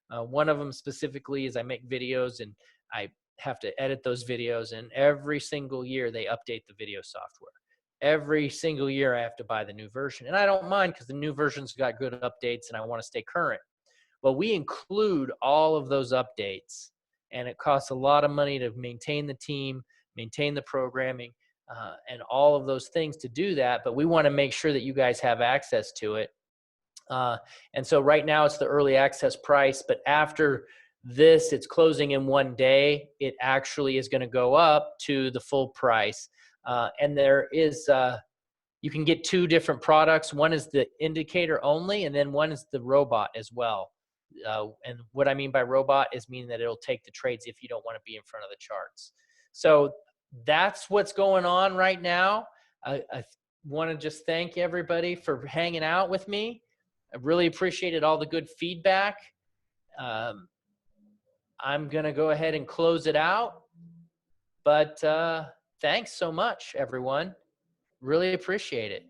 One of them specifically is I make videos and I have to edit those videos, and every single year they update the video software. Every single year I have to buy the new version, and I don't mind because the new version's got good updates and I want to stay current. Well, we include all of those updates, and it costs a lot of money to maintain the team, maintain the programming, and all of those things to do that, but we want to make sure that you guys have access to it. And so right now it's the early access price, but after this, it's closing in one day. It actually is going to go up to the full price. And there is, you can get two different products. One is the indicator only, and then one is the robot as well. And what I mean by robot is meaning that it'll take the trades if you don't want to be in front of the charts. So that's what's going on right now. I want to just thank everybody for hanging out with me. I really appreciated all the good feedback. I'm going to go ahead and close it out. But thanks so much, everyone. Really appreciate it.